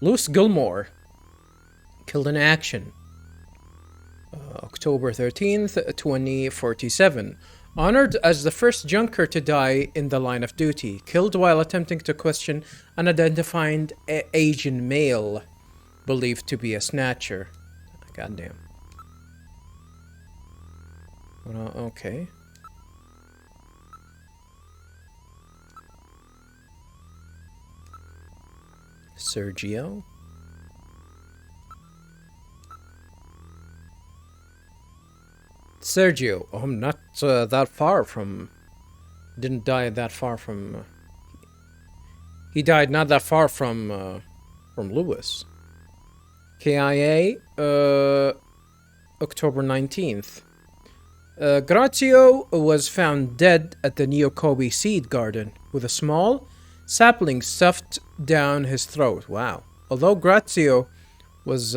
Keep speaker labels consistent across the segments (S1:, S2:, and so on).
S1: Louis Gilmore, killed in action. October 13th, 2047. Honored as the first junker to die in the line of duty. Killed while attempting to question an unidentified Asian male believed to be a snatcher. Goddamn. Okay. Sergio. Sergio. Oh, I'm not that far from... Didn't die that far from... he died not that far from Lewis. KIA, October 19th. Grazio was found dead at the Neokobe seed garden with a small sapling stuffed down his throat. Wow. Although Grazio was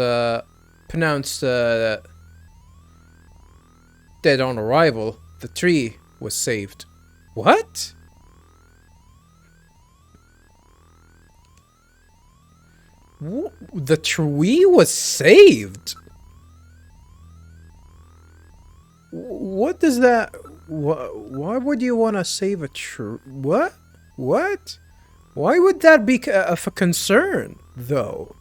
S1: pronounced dead on arrival, the tree was saved. What? The tree was saved? What does that... Why would you want to save a tree? What? What? Why would that be of a concern, though?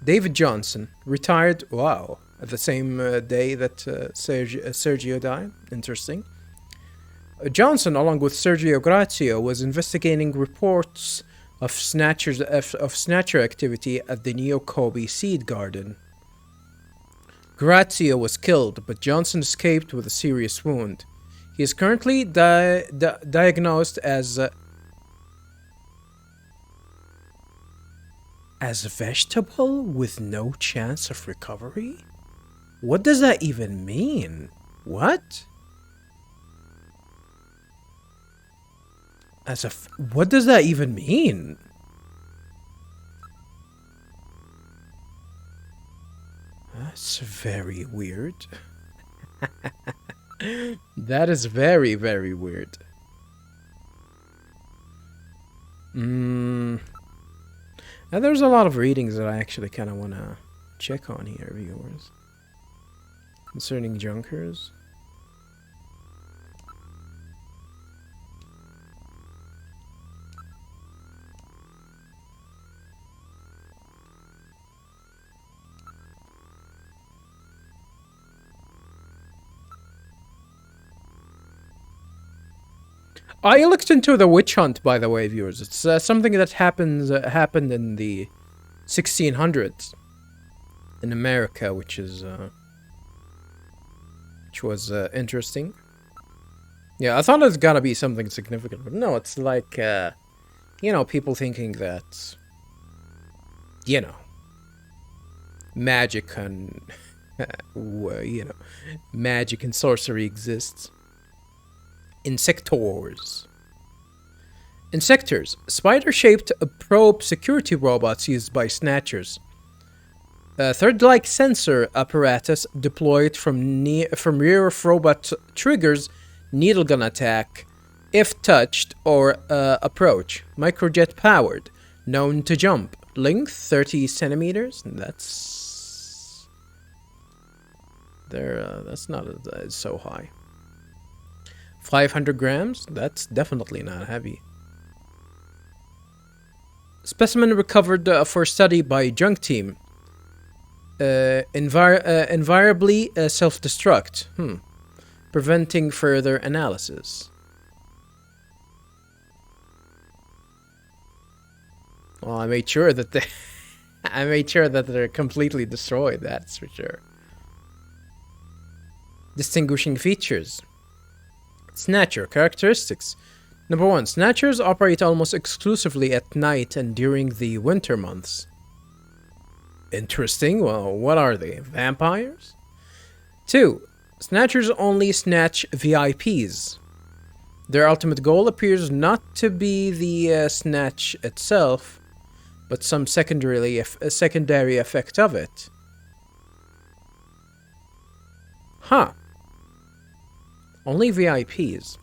S1: David Johnson, retired, wow, at the same day that Sergio died. Interesting. Johnson, along with Sergio Grazio, was investigating reports of snatcher activity at the Neokobe seed garden. Grazio was killed, but Johnson escaped with a serious wound. He is currently diagnosed as a vegetable with no chance of recovery? What does that even mean? What? What does that even mean? That's very weird. That is very, very weird. And there's a lot of readings that I actually kind of want to check on here, viewers. Concerning junkers. I looked into the witch hunt, by the way, viewers. It's something that happened in the 1600s in America, which was interesting. Yeah, I thought it was gonna be something significant, but no, it's like you know, people thinking that, you know, magic and you know, magic and sorcery exists. Insectors. Insectors. Spider-shaped probe security robots used by snatchers. A third-like sensor apparatus deployed from rear of robot triggers needle gun attack if touched or approach. Microjet powered. Known to jump. Length 30 centimeters. That's not so high. 500 grams? That's definitely not heavy. Specimen recovered for study by junk team. Invariably self-destruct. Preventing further analysis. Well, I made sure that they're completely destroyed, that's for sure. Distinguishing features. Snatcher characteristics. Number 1. Snatchers operate almost exclusively at night and during the winter months. Interesting. Well, what are they? Vampires? 2. Snatchers only snatch VIPs. Their ultimate goal appears not to be the snatch itself, but some secondary effect of it. Huh. Only VIPs.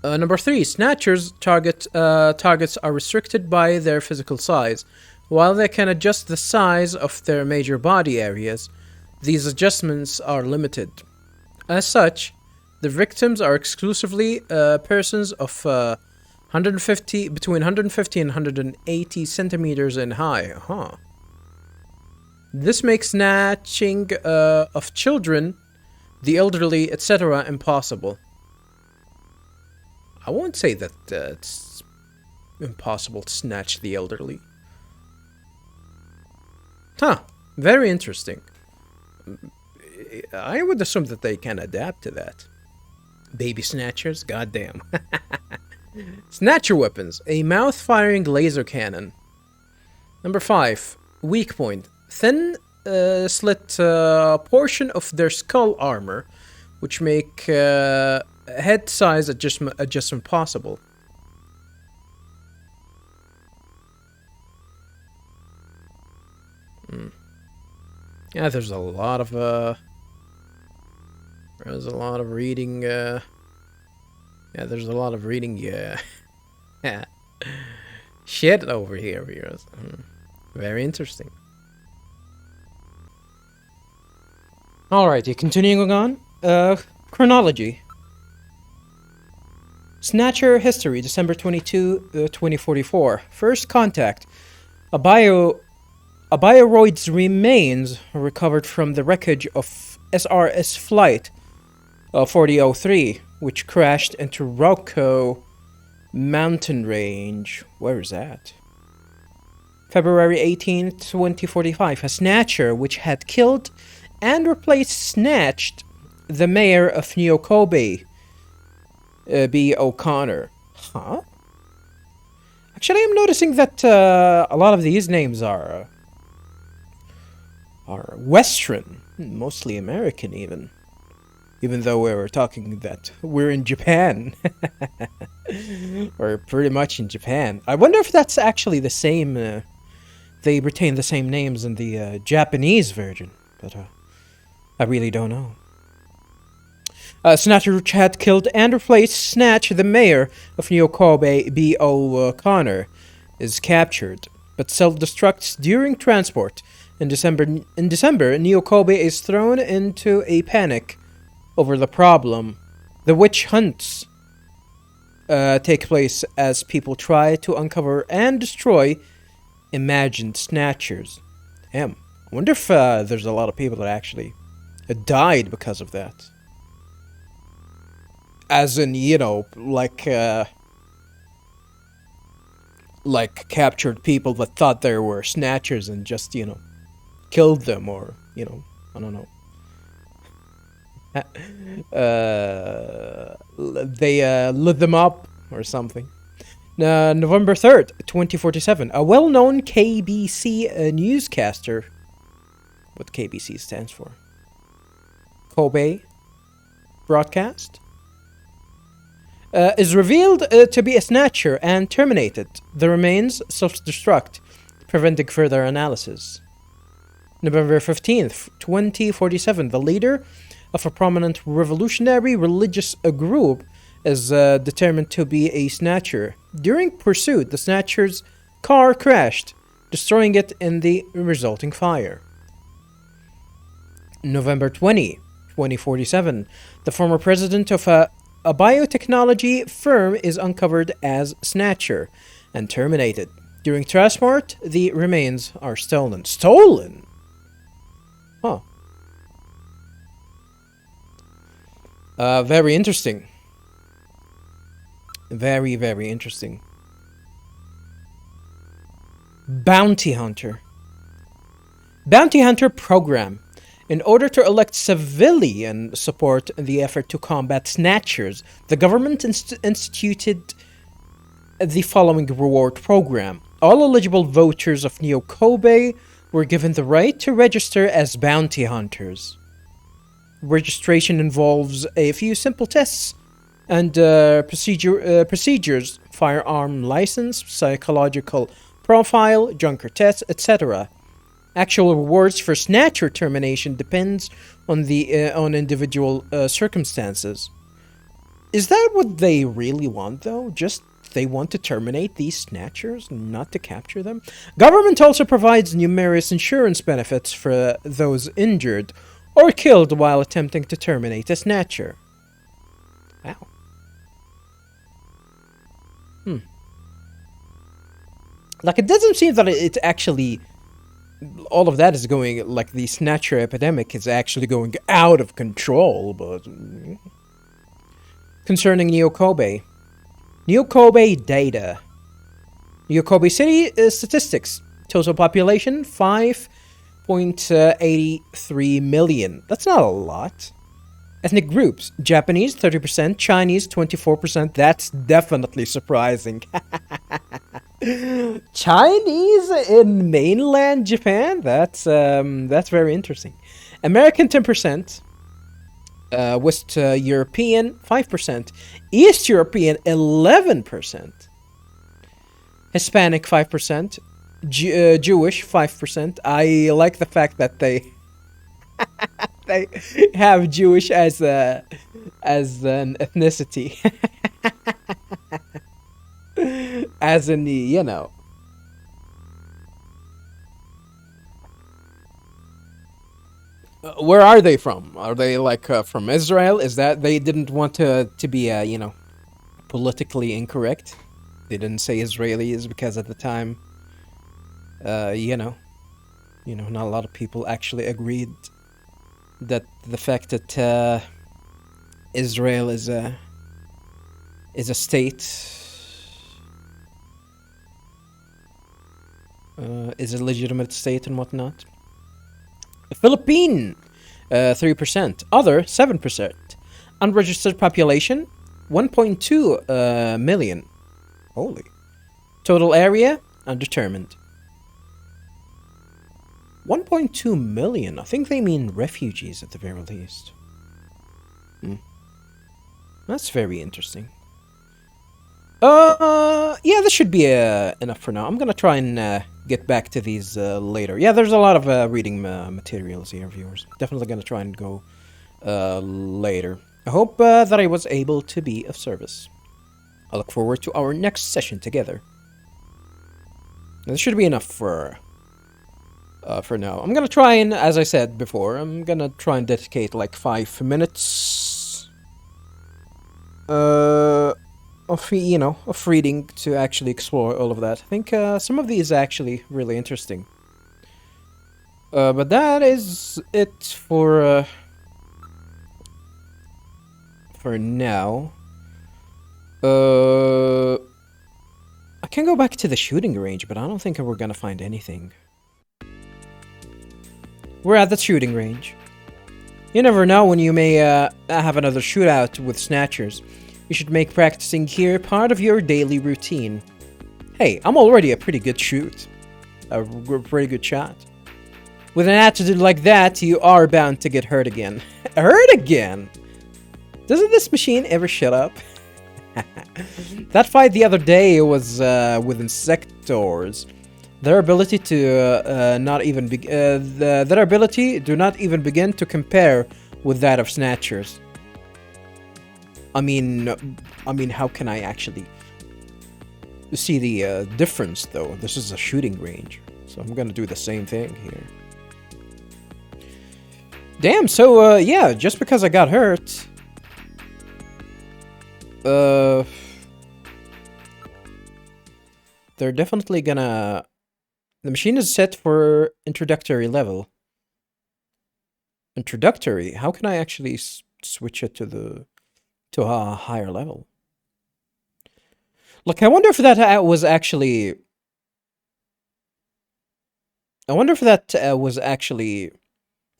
S1: Number 3, Snatchers targets are restricted by their physical size. While they can adjust the size of their major body areas, these adjustments are limited. As such, the victims are exclusively persons of between 150 and 180 centimeters in height. This makes snatching of children, the elderly, etc. impossible. I won't say that it's impossible to snatch the elderly. Very interesting. I would assume that they can adapt to that. Baby snatchers? Goddamn. Snatcher weapons. A mouth-firing laser cannon. Number 5. Weak point. Thin, slit portion of their skull armor, which make head size adjustment possible. Yeah, there's a lot of reading. Yeah, there's a lot of reading. Yeah, shit over here, viewers. Very interesting. Alrighty, continuing on. Chronology. Snatcher history, December 22, 2044. First contact. A bioroid's remains recovered from the wreckage of SRS Flight 4003, which crashed into Rocco Mountain Range. Where is that? February 18, 2045. A snatcher which had killed and snatched the mayor of New Kobe, B. O'Connor. Actually, I'm noticing that a lot of these names are Western, mostly American even. Even though we were talking that we're in Japan. We're pretty much in Japan. I wonder if that's actually the same, they retain the same names in the Japanese version. But I really don't know. Snatcher which had killed and Snatch, the mayor of New Kobe, B. O'Connor, is captured, but self-destructs during transport. In December, New Kobe is thrown into a panic over the problem. The witch hunts take place as people try to uncover and destroy imagined snatchers. Damn, I wonder if there's a lot of people that actually died because of that. As in, you know, like captured people that thought they were snatchers and just, you know, killed them, or, you know, I don't know. They lit them up or something. November 3rd, 2047. A well-known KBC newscaster, what KBC stands for, Kobe Broadcast, is revealed to be a snatcher and terminated. The remains self-destruct, preventing further analysis. November 15th, 2047. The leader of a prominent revolutionary religious group is determined to be a snatcher. During pursuit, the snatcher's car crashed, destroying it in the resulting fire. November 20, 2047. The former president of a biotechnology firm is uncovered as snatcher and terminated. During transport, the remains are stolen. Stolen? Huh. Very interesting. Very, very interesting. Bounty Hunter. Bounty Hunter program. In order to elect civilian support in the effort to combat snatchers, the government instituted the following reward program. All eligible voters of Neo Kobe were given the right to register as bounty hunters. Registration involves a few simple tests and procedures: firearm license, psychological profile, junker test, etc. Actual rewards for snatcher termination depends on the on individual circumstances. Is that what they really want, though? Just they want to terminate these snatchers, not to capture them? Government also provides numerous insurance benefits for those injured or killed while attempting to terminate a snatcher. Wow. Like, it doesn't seem that it's actually... all of that is going... like, the snatcher epidemic is actually going out of control, but... Concerning Neo Kobe. Neo Kobe data. Neo Kobe City statistics. Total population, 5.83 million. That's not a lot. Ethnic groups. Japanese, 30%. Chinese, 24%. That's definitely surprising. Chinese in mainland Japan? That's very interesting. American, 10%. West European, 5%. East European, 11%. Hispanic, 5%. Jewish, 5%. I like the fact that they they have Jewish as an ethnicity. As in the, you know. Where are they from? Are they like from Israel? Is that they didn't want to be you know, politically incorrect? They didn't say Israelis because at the time, you know, not a lot of people actually agreed that the fact that Israel is a state, is a legitimate state and whatnot. Philippine, 3%. Other, 7%. Unregistered population, 1.2 million. Holy. Total area, undetermined. 1.2 million. I think they mean refugees at the very least. That's very interesting. Yeah, this should be enough for now. I'm gonna try and get back to these later. Yeah, there's a lot of reading materials here, viewers. Definitely gonna try and go later. I hope that I was able to be of service. I look forward to our next session together. This should be enough for now. I'm gonna try and, as I said before, I'm gonna try and dedicate like 5 minutes of reading to actually explore all of that. I think some of these are actually really interesting. But that is it for now. I can go back to the shooting range, but I don't think we're gonna find anything. We're at the shooting range. You never know when you may have another shootout with snatchers. You should make practicing here part of your daily routine. Hey, I'm already a pretty good shoot. A pretty good shot. With an attitude like that, you are bound to get hurt again. Hurt again? Doesn't this machine ever shut up? That fight the other day was with insectors. Their ability to their ability do not even begin to compare with that of snatchers. I mean, how can I actually see the difference, though? This is a shooting range, so I'm gonna do the same thing here. Damn, so, yeah, just because I got hurt... they're definitely gonna... The machine is set for introductory level. Introductory? How can I actually switch it to a higher level? Look, I wonder if that was actually... I wonder if that was actually...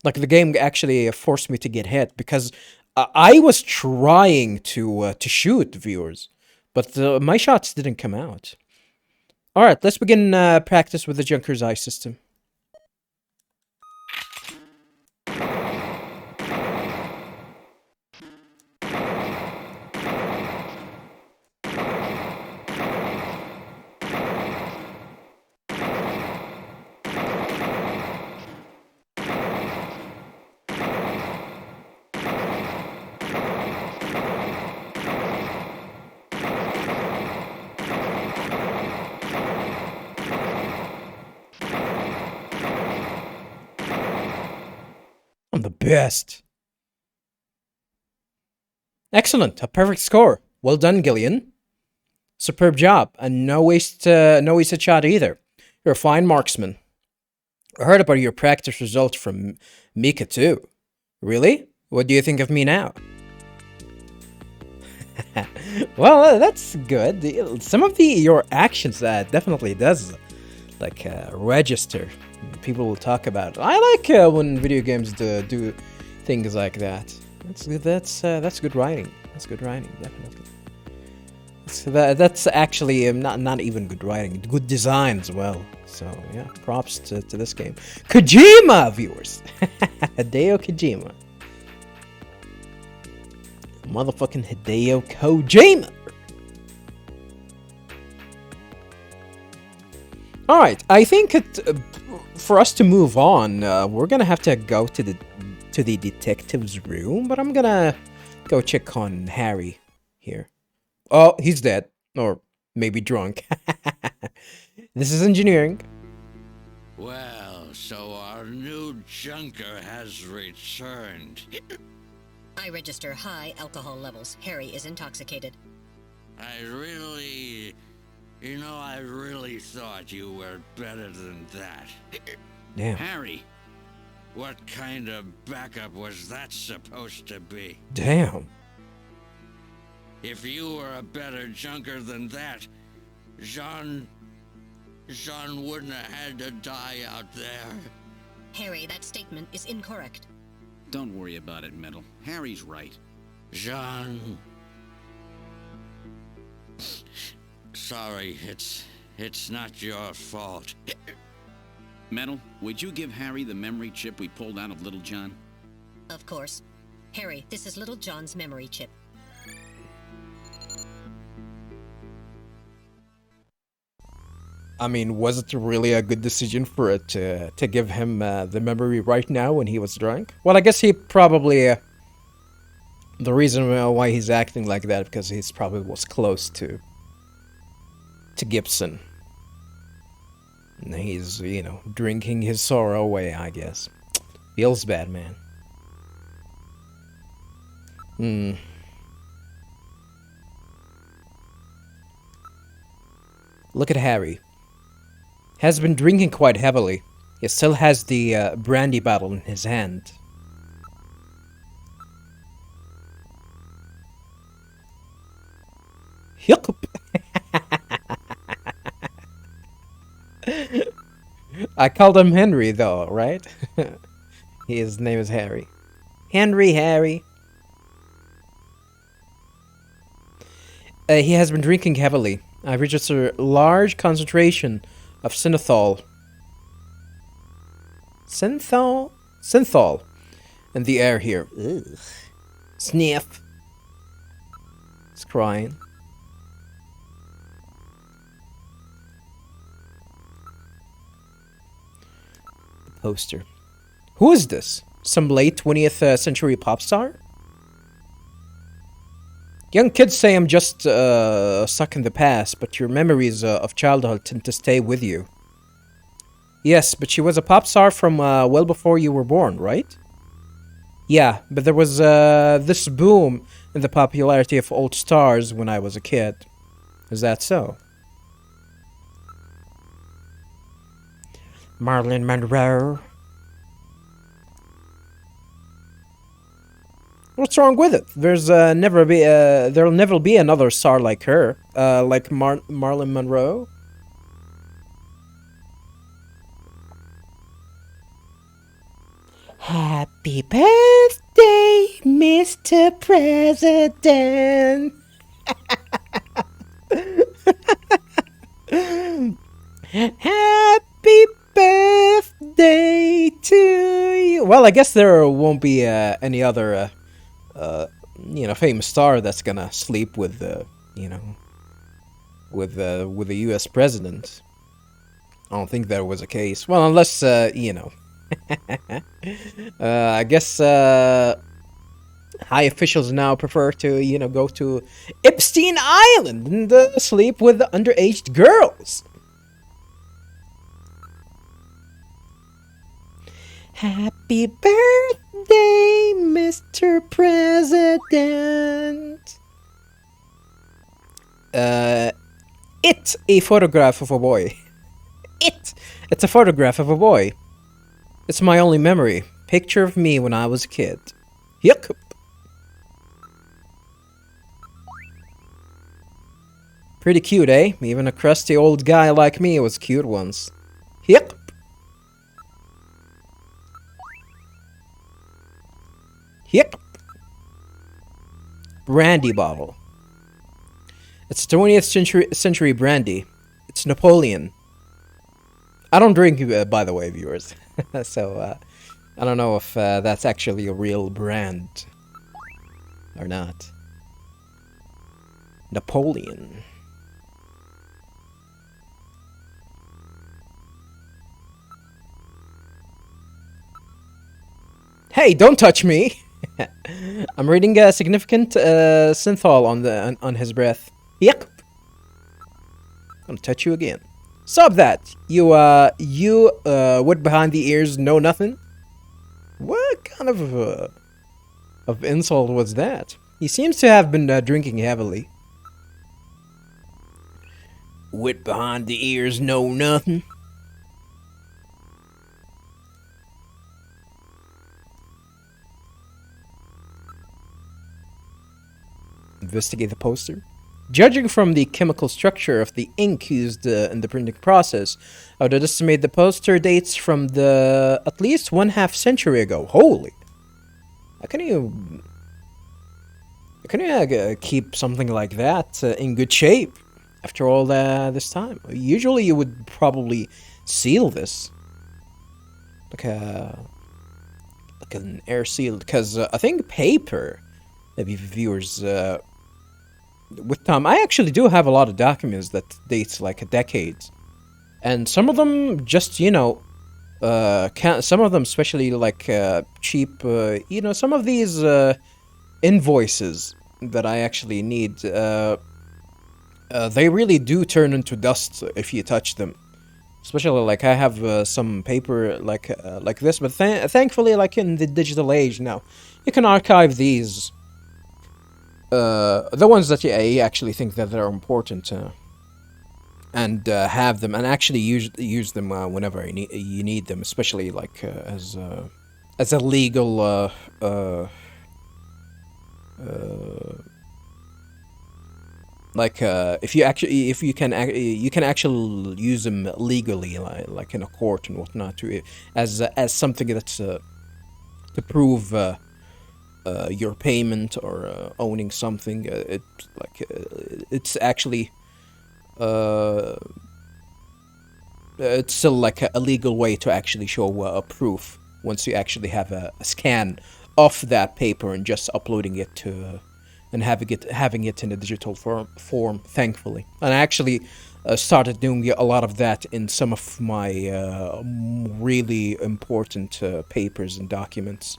S1: Like, the game actually forced me to get hit, because I was trying to shoot, viewers, but my shots didn't come out. Alright, let's begin practice with the Junker's Eye system. I'm the best. Excellent. A perfect score. Well done, Gillian. Superb job. And no wasted shot either. You're a fine marksman. I heard about your practice results from Mika too. Really? What do you think of me now? Well, that's good. Some of your actions definitely does like register. People will talk about it. I like when video games do things like that. That's good writing. That's good writing, definitely. That's actually not even good writing. Good design as well. So yeah, props to this game. Kojima, viewers. Hideo Kojima. Motherfucking Hideo Kojima. Alright, I think for us to move on, we're gonna have to go to the detective's room, but I'm gonna go check on Harry here. Oh, he's dead. Or maybe drunk. This is engineering.
S2: Well, so our new junker has returned.
S3: I register high alcohol levels. Harry is intoxicated.
S2: I really thought you were better than that.
S1: Damn.
S2: Harry, what kind of backup was that supposed to be?
S1: Damn.
S2: If you were a better junker than that, Jean wouldn't have had to die out there.
S3: Harry, that statement is incorrect.
S4: Don't worry about it, Metal. Harry's right.
S2: Jean. Sorry, it's not your fault.
S4: Metal, would you give Harry the memory chip we pulled out of Little John?
S3: Of course. Harry, this is Little John's memory chip.
S1: I mean, was it really a good decision for it to give him the memory right now when he was drunk? Well, I guess he probably... the reason why he's acting like that, because he's probably was close to Gibson. And he's, you know, drinking his sorrow away, I guess. Feels bad, man. Look at Harry. Has been drinking quite heavily. He still has the brandy bottle in his hand. Yup. I called him Henry, though, right? His name is Harry. Harry. He has been drinking heavily. I registered a large concentration of synthol in the air here. Ugh. Sniff. It's crying. The poster. Who is this? Some late 20th century pop star? Young kids say I'm just stuck in the past, but your memories of childhood tend to stay with you. Yes, but she was a pop star from well before you were born, right? Yeah, but there was this boom in the popularity of old stars when I was a kid. Is that so? Marilyn Monroe. What's wrong with it? There'll never be another star like her, like Marilyn Monroe. Happy birthday, Mr. President. Happy birthday to you. Well, I guess there won't be any other famous star that's gonna sleep with the U.S. president. I don't think that was a case. Well, unless I guess high officials now prefer to go to Epstein Island and sleep with underage girls. Happy birthday day, Mr. President. It's a photograph of a boy. It's a photograph of a boy. It's my only memory. Picture of me when I was a kid. Yuck. Pretty cute, eh? Even a crusty old guy like me was cute once. Yep. Yep. Brandy bottle. It's 20th century brandy. It's Napoleon. I don't drink, by the way, viewers. So, I don't know if that's actually a real brand or not. Napoleon. Hey, don't touch me! I'm reading a significant synthol on his breath. Yuck! Gonna touch you again. Stop that! You would behind the ears know nothing? What kind of insult was that? He seems to have been drinking heavily. Wit behind the ears know nothing? Investigate the poster. Judging from the chemical structure of the ink used in the printing process, I would estimate the poster dates from the at least 1/2 century ago. Holy! How can you keep something like that in good shape after all this time? Usually, you would probably seal this like an air sealed, because I think paper. Maybe viewers. With time, I actually do have a lot of documents that dates like a decade, and some of them just some of them especially like cheap, some of these invoices that I actually need, they really do turn into dust if you touch them. Especially like I have some paper like this, but thankfully, like in the digital age now, you can archive these. The ones that you actually think that they're important, and have them, and actually use them whenever you need them, especially like as a legal if you can actually use them legally, like in a court and whatnot, as something that's to prove your payment or owning something. It's actually it's still like a legal way to actually show a proof once you actually have a scan of that paper and just uploading it to and having it in a digital form, thankfully. And I actually started doing a lot of that in some of my really important papers and documents.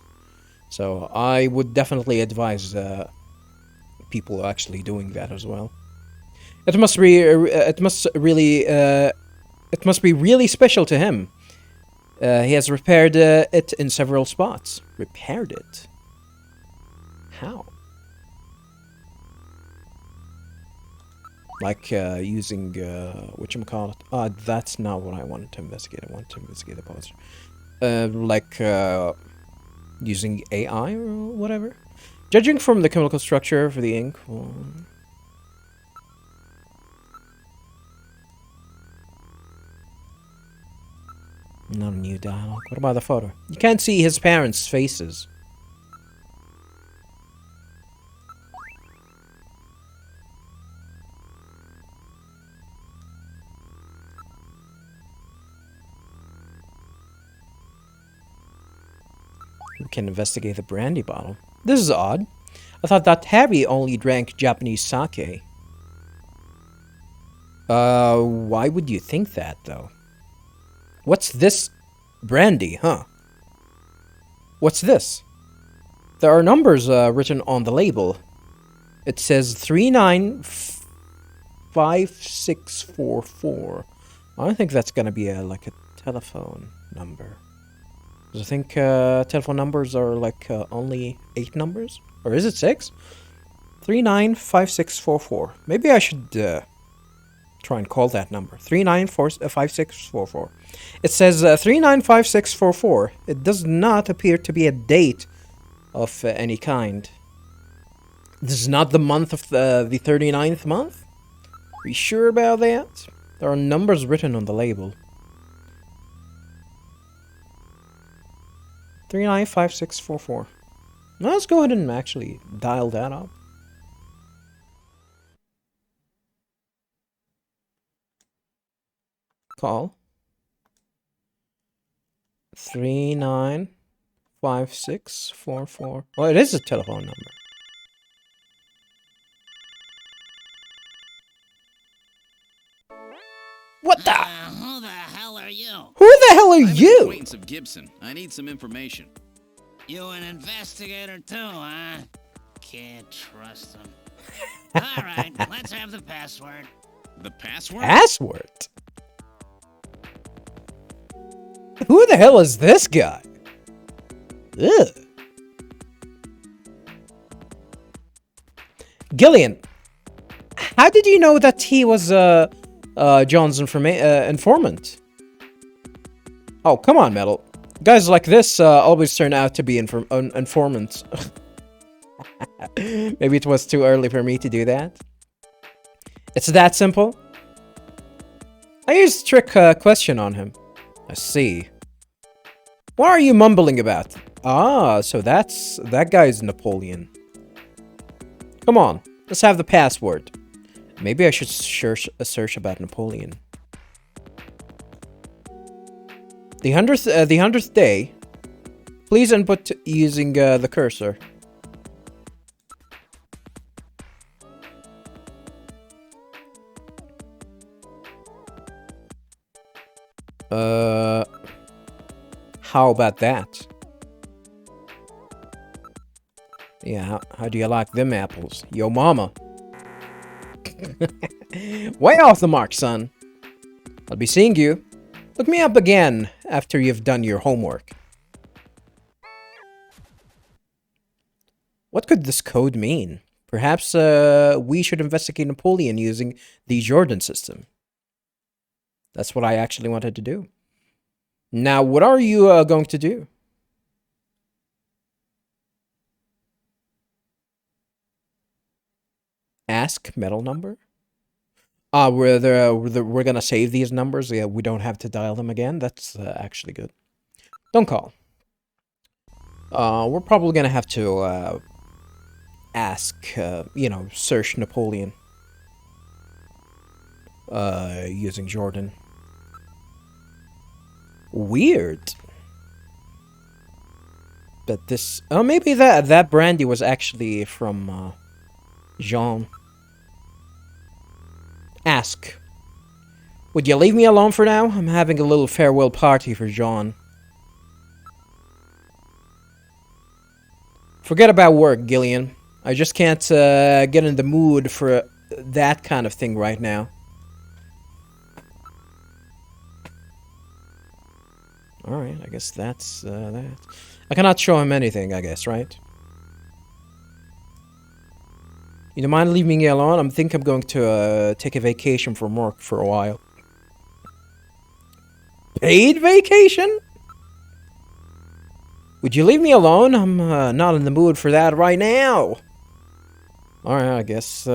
S1: So I would definitely advise people actually doing that as well. It must be really special to him. He has repaired it in several spots. Repaired it? How? Like using whatchamacallit? That's not what I wanted to investigate. I wanted to investigate the poster. Using AI or whatever. Judging from the chemical structure for the ink. Well, not a new dialogue. What about the photo? You can't see his parents' faces. We can investigate the brandy bottle. This is odd. I thought that Harry only drank Japanese sake. Why would you think that, though? What's this? Brandy, huh? What's this? There are numbers written on the label. It says 395644. I don't think that's gonna be like a telephone number. 'Cause I think telephone numbers are like only 8 numbers, or is it 6? 395644. Maybe I should try and call that number. 395644. It says 395644. It does not appear to be a date of any kind. This is not the month of the 39th month? Are you sure about that? There are numbers written on the label. 395644. Now let's go ahead and actually dial that up. Call 395644. Well, it is a telephone number. What the?
S2: Who the hell are you?
S1: Who the hell are
S4: I'm an
S1: you?
S4: acquaintance of Gibson. I need some information.
S2: You an investigator too, huh? Can't trust him. All right, let's have the password.
S4: The password?
S1: Password? Who the hell is this guy? Ugh. Gillian, how did you know that he was John's informant? Oh, come on, Metal. Guys like this always turn out to be informants. Maybe it was too early for me to do that. It's that simple. I used a trick question on him. I see. What are you mumbling about? Ah, so that guy's Napoleon. Come on, let's have the password. Maybe I should search about Napoleon. The 100th day. Please input using the cursor. How about that? Yeah, how do you like them apples? Yo mama. Way off the mark, son. I'll be seeing you. Look me up again after you've done your homework. What could this code mean? Perhaps we should investigate Napoleon using the Jordan system. That's what I actually wanted to do. Now, what are you going to do? Ask metal number? We're gonna save these numbers. Yeah, we don't have to dial them again. That's actually good. Don't call. We're probably gonna have to ask, search Napoleon. Using Jordan. Weird. But this... Oh, maybe that brandy was actually from, Jean. Ask. Would you leave me alone for now? I'm having a little farewell party for Jean. Forget about work, Gillian. I just can't get in the mood for that kind of thing right now. Alright, I guess that's that. I cannot show him anything, I guess, right? You don't mind leaving me alone? I think I'm going to take a vacation from work for a while. Paid vacation? Would you leave me alone? I'm not in the mood for that right now. Alright, I guess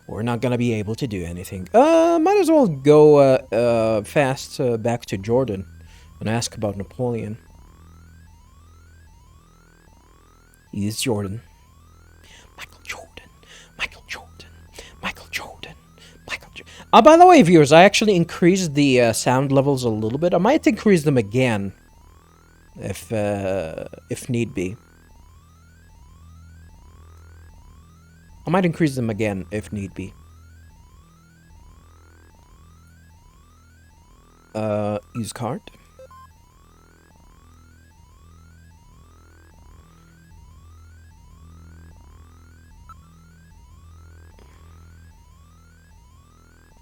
S1: we're not gonna be able to do anything. Might as well go fast back to Jordan and ask about Napoleon. He's Jordan. Michael Jordan. Michael Jordan. Michael Jordan. Michael Jordan. By the way, viewers, I actually increased the sound levels a little bit. I might increase them again if need be. I might increase them again if need be. Use card.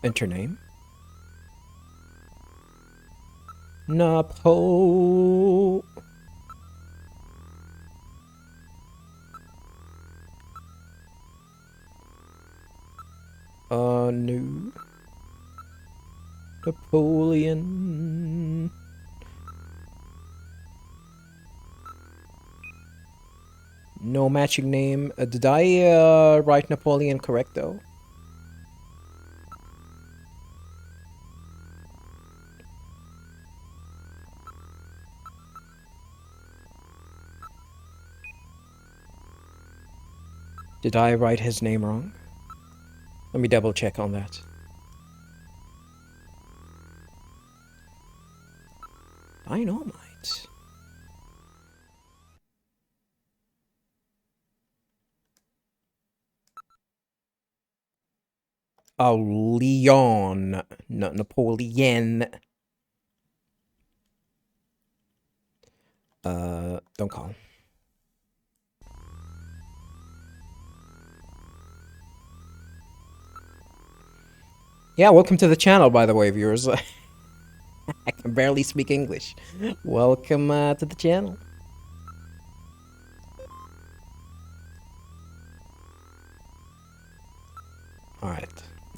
S1: Enter name. Napo. No. Napoleon. No matching name. Did I write Napoleon correct though? Did I write his name wrong? Let me double check on that. Dynamite. Oh, Leon, not Napoleon. Don't call. Yeah, welcome to the channel, by the way, viewers. I can barely speak English. Welcome to the channel. Alright,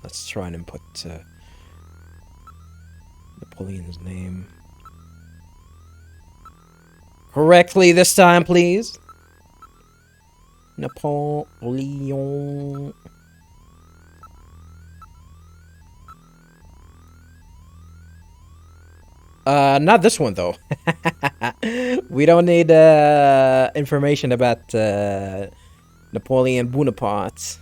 S1: let's try and input Napoleon's name correctly this time, please. Napoleon. Not this one though. We don't need information about Napoleon Bonaparte.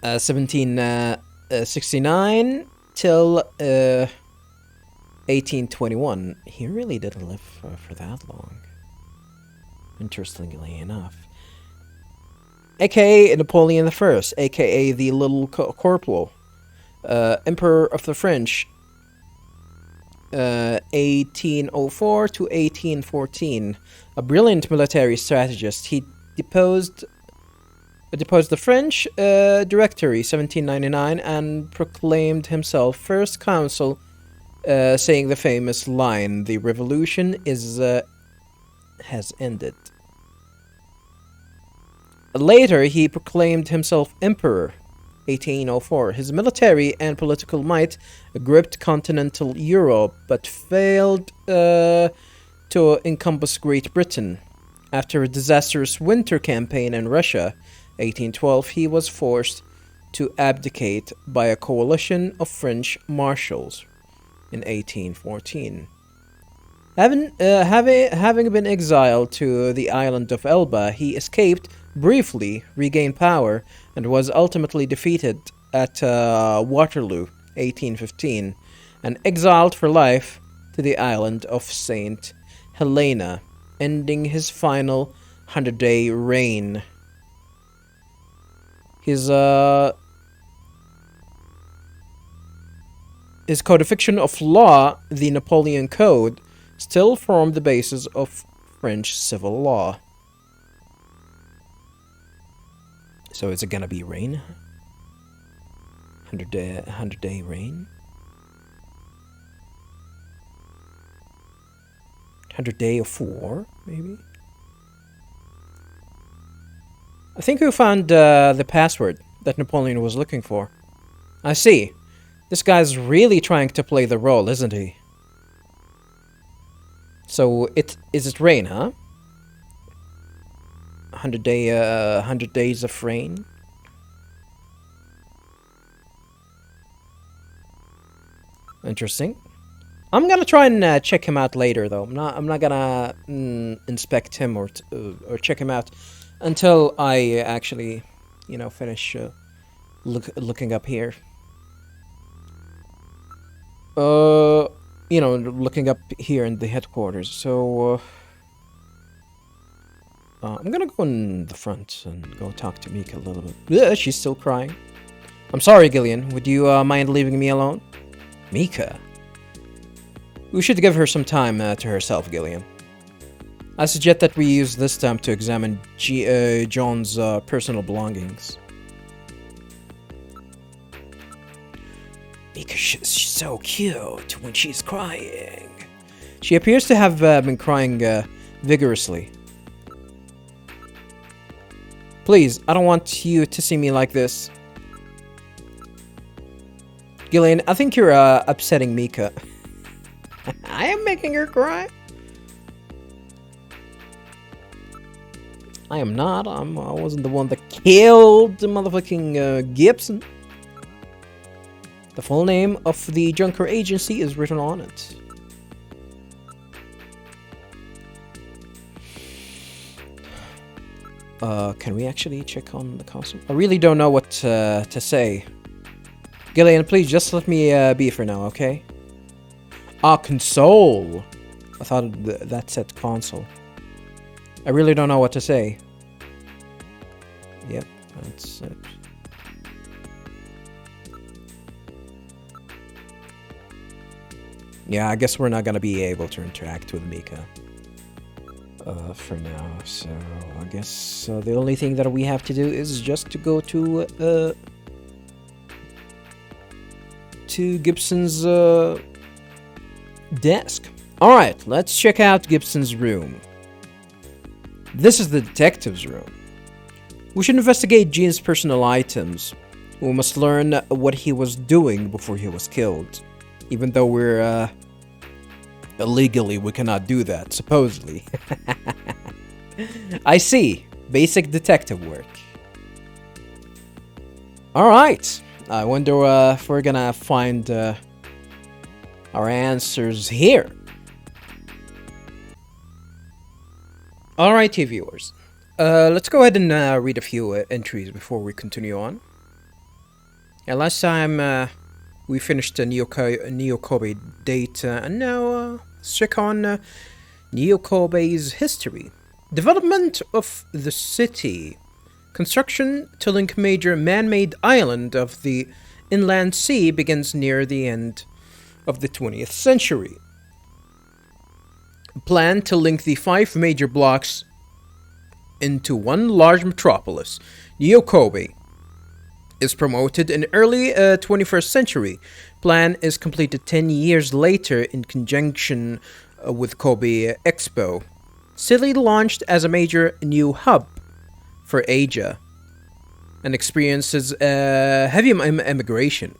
S1: 1769 till 1821. He really didn't live for that long. Interestingly enough. AKA Napoleon I, AKA the Little Corporal. Emperor of the French, 1804 to 1814. A brilliant military strategist, he deposed the French Directory 1799 and proclaimed himself first consul, saying the famous line, "The revolution has ended." Later, he proclaimed himself emperor. 1804. His military and political might gripped continental Europe, but failed to encompass Great Britain. After a disastrous winter campaign in Russia, 1812, he was forced to abdicate by a coalition of French marshals in 1814. Having been exiled to the island of Elba, he escaped, briefly regained power, and was ultimately defeated at Waterloo, 1815, and exiled for life to the island of Saint Helena, ending his final 100-day reign. His codification of law, the Napoleon Code, still formed the basis of French civil law. So is it gonna be reign? 100-day reign? 100-day of war, maybe? I think we found the password that Napoleon was looking for. I see. This guy's really trying to play the role, isn't he? So is it reign, huh? 100 days of reign. Interesting. I'm gonna try and check him out later, though. I'm not gonna inspect him or check him out until I actually, finish looking up here. Looking up here in the headquarters. So I'm gonna go in the front and go talk to Mika a little bit. Yeah, she's still crying. I'm sorry, Gillian. Would you mind leaving me alone? Mika? We should give her some time to herself, Gillian. I suggest that we use this time to examine John's personal belongings. Because she's so cute when she's crying. She appears to have been crying vigorously. Please, I don't want you to see me like this. Gillian, I think you're upsetting Mika. I am making her cry. I am not. I wasn't the one that killed the motherfucking Gibson. The full name of the Junker Agency is written on it. Can we actually check on the console? I really don't know what to say. Gillian, please just let me be for now, okay? Console. I thought that said console. I really don't know what to say. Yep, that's it. Yeah, I guess we're not gonna be able to interact with Mika. For now, so I guess the only thing that we have to do is just to go to Gibson's desk. Alright, let's check out Gibson's room. This is the detective's room. We should investigate Gene's personal items. We must learn what he was doing before he was killed. Even though we're illegally, we cannot do that, supposedly. I see. Basic detective work. Alright. I wonder if we're gonna find our answers here. Alrighty, viewers. Let's go ahead and read a few entries before we continue on. Yeah, last time we finished the Neo Kobe date, and now let's check on Neo Kobe's history. Development of the city. Construction to link major man-made island of the inland sea begins near the end of the 20th century. Plan to link the 5 major blocks into one large metropolis, Neo Kobe, is promoted in early 21st century. Plan is completed 10 years later in conjunction with Kobe Expo. City launched as a major new hub for Asia and experiences heavy immigration.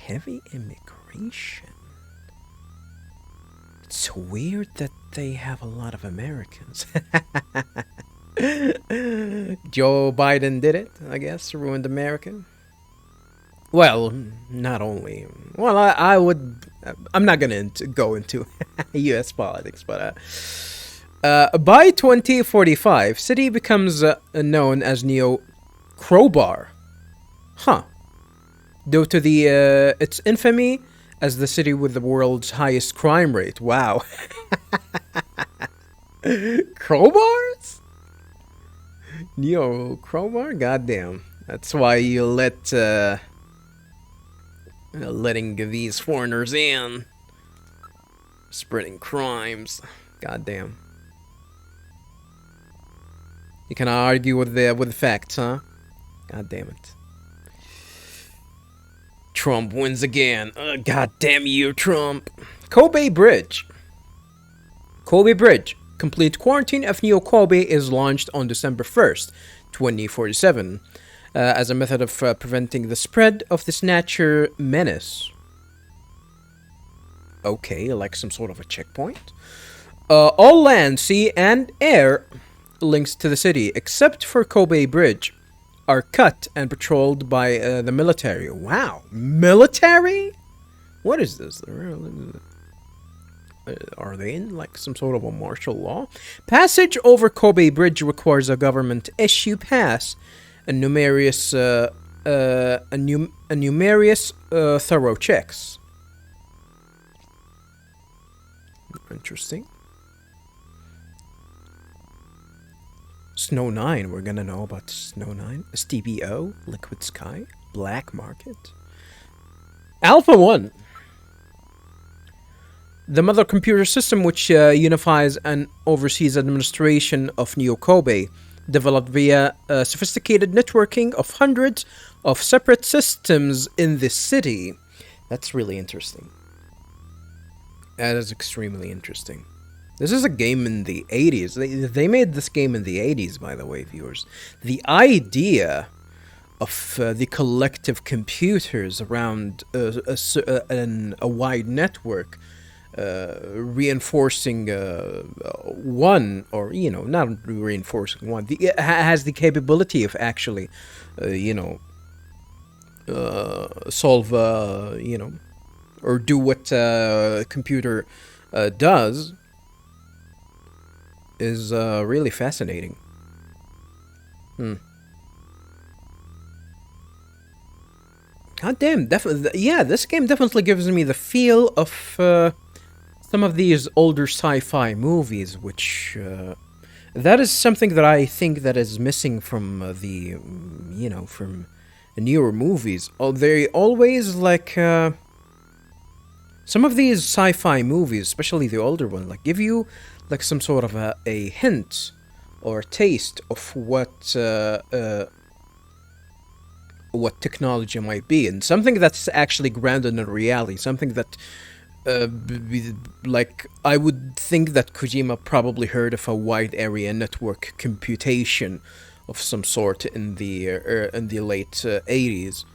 S1: Heavy immigration? It's weird that they have a lot of Americans. Joe Biden did it, I guess, ruined America. Well, not only. Well, I'm not gonna go into U.S. politics, but by 2045, city becomes known as Neo Crowbar. Huh. Due to its infamy as the city with the world's highest crime rate. Wow. Crowbars? Neo Crowbar? Goddamn. That's why you letting these foreigners in. Spreading crimes. Goddamn. You can argue with the facts, huh? God damn it. Trump wins again. God damn you, Trump. Kobe Bridge. Kobe Bridge. Complete quarantine of Neo Kobe is launched on December 1st, 2047, as a method of preventing the spread of the Snatcher menace. Okay, like some sort of a checkpoint. All land, sea, and air links to the city, except for Kobe Bridge, are cut and patrolled by the military. Wow, military? What is this? Are they in like some sort of a martial law? Passage over Kobe Bridge requires a government issue pass and numerous thorough checks. Interesting. Snow 9, we're gonna know about Snow 9. STBO, Liquid Sky, Black Market. Alpha 1. The mother computer system which unifies and oversees administration of Neo Kobe, developed via sophisticated networking of hundreds of separate systems in this city. That's really interesting. That is extremely interesting. This is a game in the 80s. They made this game in the 80s, by the way, viewers. The idea of the collective computers around a wide network reinforcing one, or, you know, not reinforcing one. It has the capability of actually, you know, solve, you know, or do what a computer does, is really fascinating. God damn, definitely, yeah, this game definitely gives me the feel of some of these older sci-fi movies, which that is something that I think that is missing from the, you know, from newer movies. Oh, they always like some of these sci-fi movies, especially the older ones, like give you like some sort of a hint or a taste of what technology might be, and something that's actually grounded in reality, something that like I would think that Kojima probably heard of a wide area network computation of some sort in the late 80s,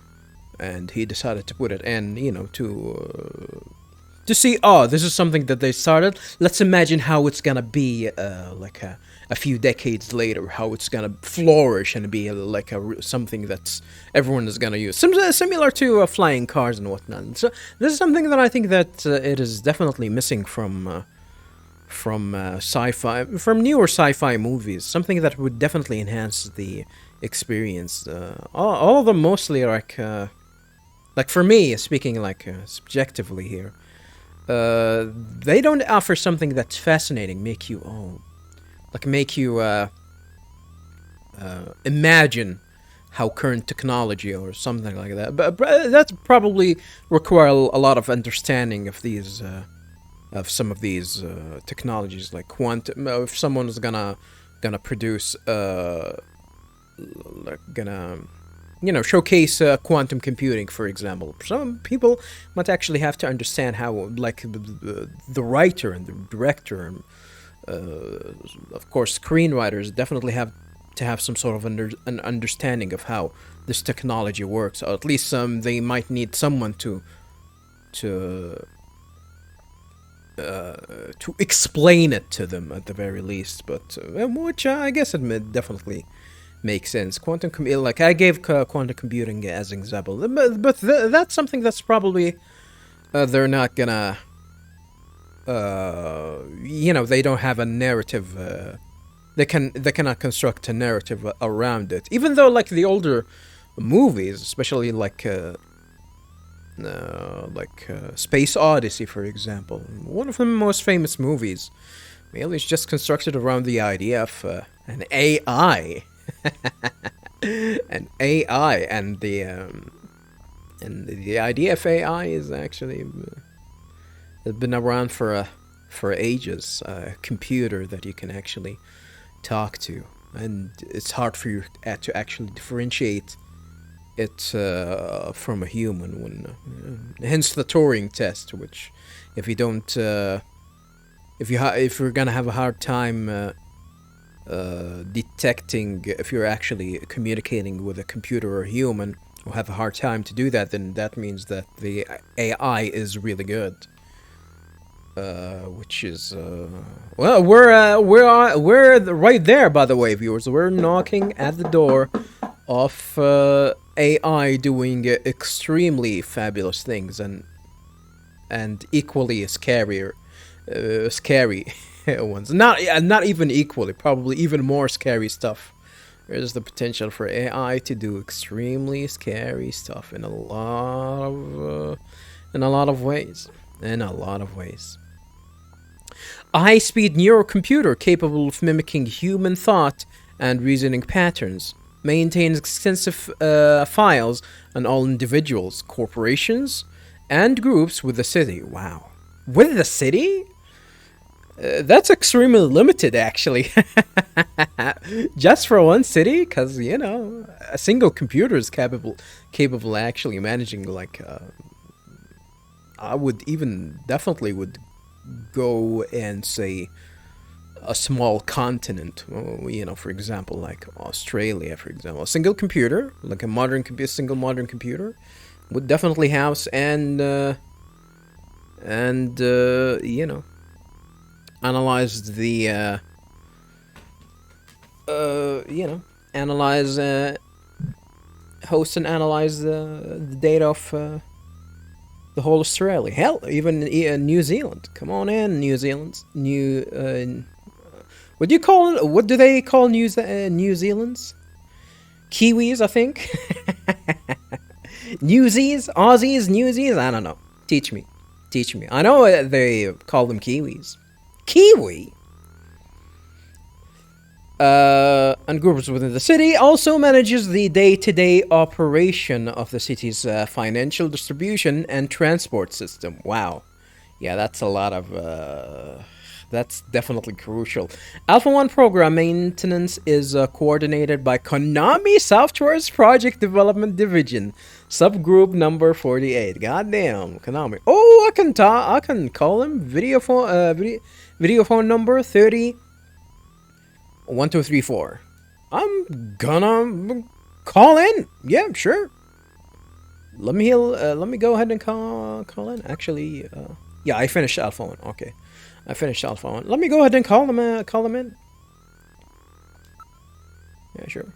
S1: and he decided to put it in, you know, to see, oh, this is something that they started. Let's imagine how it's gonna be like a few decades later, how it's gonna flourish and be like something that's everyone is gonna use. Similar to flying cars and whatnot. So this is something that I think that it is definitely missing from sci-fi, from newer sci-fi movies. Something that would definitely enhance the experience. All of them mostly like for me, speaking like subjectively here, they don't offer something that's fascinating, make you imagine how current technology or something like that. But that's probably require a lot of understanding of these of some of these technologies, like quantum. If someone's gonna produce gonna, you know, showcase quantum computing, for example, some people might actually have to understand how, like, the writer and the director and of course screenwriters definitely have to have some sort of an understanding of how this technology works, or at least they might need someone to explain it to them at the very least. But which I guess it definitely makes sense. Quantum like I gave quantum computing as an example, but that's something that's probably they're not gonna you know, they don't have a narrative. They cannot construct a narrative around it. Even though, like, the older movies, especially like Space Odyssey, for example, one of the most famous movies, mainly is just constructed around the idea of an AI, an AI, and the idea of AI is actually has been around for ages. A computer that you can actually talk to, and it's hard for you to actually differentiate it from a human. When hence the Turing test, which if you don't, if you're gonna have a hard time detecting if you're actually communicating with a computer or a human, or have a hard time to do that, then that means that the AI is really good. Which is well, we're right there, by the way, viewers. We're knocking at the door of AI doing extremely fabulous things, and equally scary ones. Not even equally, probably even more scary stuff. There's the potential for AI to do extremely scary stuff in a lot of ways. A high-speed neurocomputer capable of mimicking human thought and reasoning patterns maintains extensive files on all individuals, corporations, and groups with the city. Wow. With the city? That's extremely limited, actually. Just for one city? Because, you know, a single computer is capable actually managing, like, I would even definitely would go and say a small continent, you know, for example, like Australia, for example. A single computer, like a single modern computer, would definitely house and you know, analyze the you know, analyze host and analyze the data of the whole Australia. Hell, even New Zealand. Come on in, New Zealand. What do you call it? What do they call New Zealand's? Kiwis, I think. Newsies, Aussies, Newsies. I don't know. Teach me. Teach me. I know they call them Kiwis. Kiwi. And groups within the city also manages the day-to-day operation of the city's financial distribution and transport system. Wow. Yeah, that's a lot of... that's definitely crucial. Alpha 1 program maintenance is coordinated by Konami Software's Project Development Division, subgroup number 48. Goddamn, Konami. Oh, I can call him video phone number 30 1234. I'm gonna call in. Yeah, sure. Let me go ahead and call in. Actually, yeah, I finished Alpha 1. Okay. I finished Alpha 1. Let me go ahead and call them in. Yeah, sure.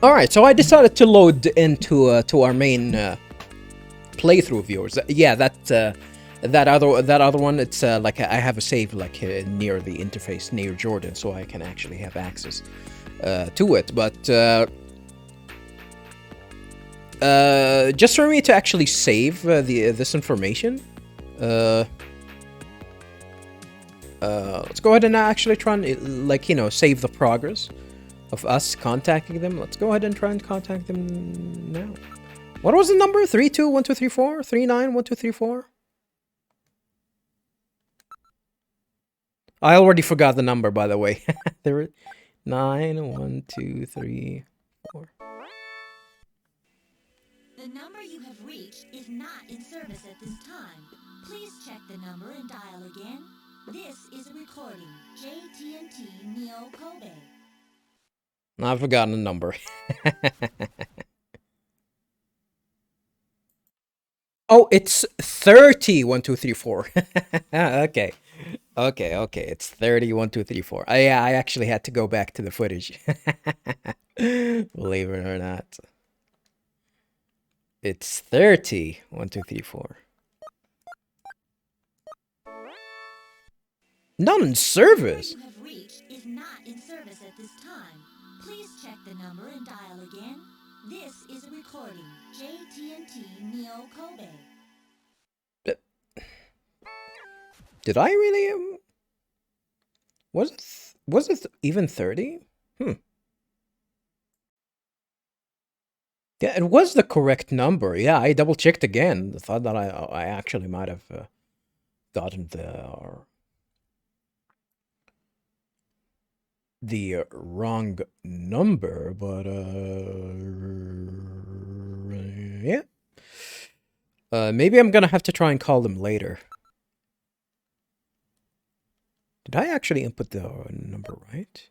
S1: Alright, so I decided to load into to our main playthrough viewers. Yeah, that other one, it's like I have a save like near the interface near Jordan, so I can actually have access to it. But just for me to actually save this information, let's go ahead and actually try and like, you know, save the progress of us contacting them. Let's go ahead and try and contact them now. What was the number? 321234 391234. I already forgot the number, by the way. There were 91234.
S5: The number you have reached is not in service at this time. Please check the number and dial again. This is a recording. JT&T Neo Kobe.
S1: I've forgotten the number. Oh, it's 301234. Okay. Okay, it's 301234. Yeah, I actually had to go back to the footage. Believe it or not. It's 301234. Not in service.
S5: The number you have reached is not in service at this time. Please check the number and dial again. This is a recording. JT&T Neo Kobe.
S1: Did I really? Was it even 30? Yeah, it was the correct number. Yeah, I double checked again. I thought that I actually might have gotten the wrong number, but yeah. Maybe I'm gonna have to try and call them later. Did I actually input the number right?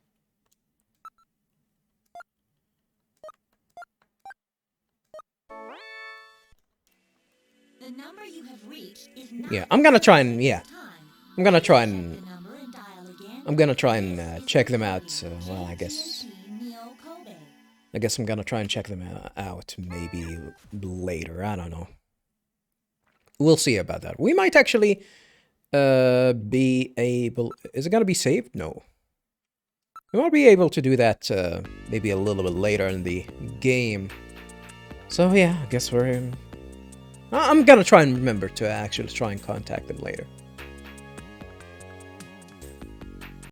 S5: The number you have reached is not.
S1: Yeah, I'm gonna try and I'm gonna try and check them out. Well, I guess I'm gonna try and check them out maybe later. I don't know. We'll see about that. We might actually be able... Is it gonna be saved? No. We might be able to do that maybe a little bit later in the game. So yeah, I guess I'm gonna try and remember to actually try and contact them later.